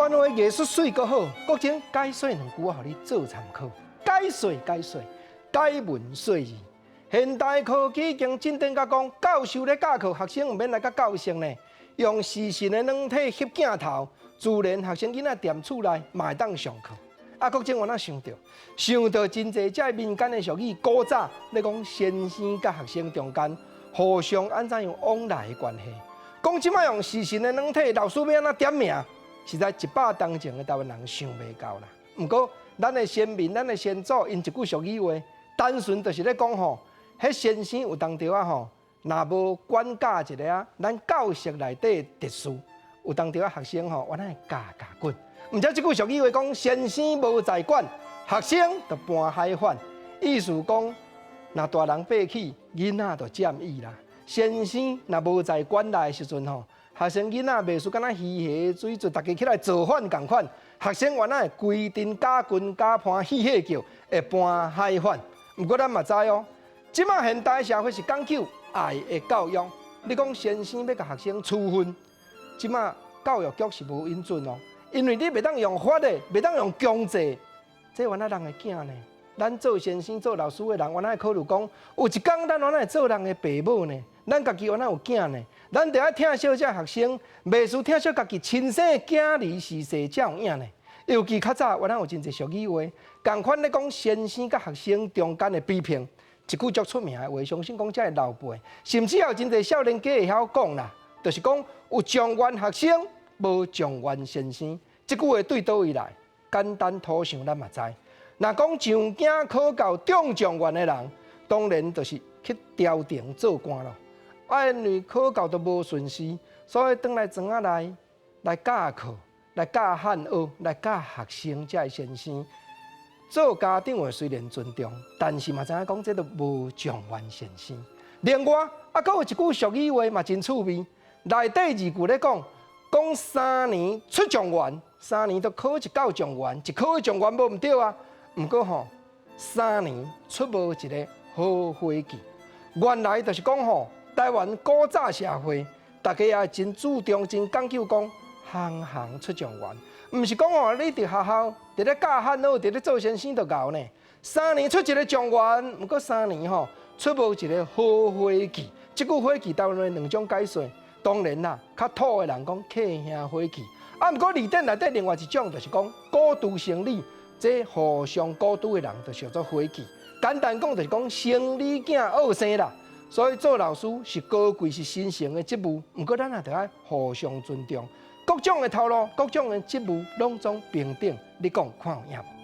关话艺术水阁好，国情解说两句话，互你做参考。解说，解文说义。现代科技已经进展到讲，教授咧教课，学生毋免来甲教授呢，用视讯的软体翕镜头，自然学生囡仔踮厝内嘛会当上课。啊，国情我哪想到真济遮民间的俗语，古早咧讲先生甲学生中间互相安怎样往来的关系。讲即摆用视讯的软体，老师要安怎点名？实在100当前的台湾人想袂到啦。毋过，咱的先民、咱的先祖，因一句俗语话，单纯就是咧讲吼，迄先生有当着啊吼，若无管教一个啊，咱教室内底特殊，有当着啊学生吼，我咱会教滚。毋知即句俗语话讲，先生无在管，学生就搬海反，意思讲，若大人爬起，囡仔就占意啦。先生若无在管内的时阵吼。学生囡仔袂输敢若鱼虾水，就大家起来造反共款。学生原来规定假军假判嬉戏叫，会搬海反。毋过咱嘛知哦，即马现代社会是讲究爱的教育。你讲先生要甲学生处分，即马教育局是无允准哦，因为你袂当用法的，袂当用强制，这原来人的囝呢。咱做先生、做老师的人，原来考虑讲，有一天咱原来做人的爸母呢，咱家己原来有囝呢。咱得爱疼惜这学生，袂输疼惜家己亲生的囝儿是谁才有影呢？尤其较早，我咱有真侪俗语话，共款咧讲先生甲学生中间的比拼，一句足出名的话，相信讲这老辈，甚至有真侪少年家会晓讲啦，就是讲有状元学生，无状元先生。这句话对倒位来？简单土想，咱嘛知。若讲上京考到中状元的人，当然就是去朝廷做官咯。因为考到都无顺时，所以转来庄仔内来教课、来教汉学、来教学生，才会先生。做家长的虽然尊重，但是嘛知影讲这都无状元先生。另外，阁有一句俗语话嘛真趣味，内底2句咧讲3年出状元，3年都考1考状元，一考状元无毋对啊。毋过吼，3年出无一个好伙计，原来就是讲吼。台湾古早社会，大家也真注重、真讲究，讲行行出状元，毋是讲哦，你伫学校伫咧教汉学，伫咧做先生就够呢。3年出一个状元，毋过3年吼出无一个好伙计。即句伙计当然2种解说，当然啦，较土的人讲客兄伙计，啊，毋过字典内底另外一种就是讲过度生理，这互相过度的人就叫做伙计。简单讲就是讲生理囝恶生啦。所以做老师是高贵是神圣的职务，毋过咱也得爱互相尊重，各种的头路、各种的职务拢总平等。你讲看有影无？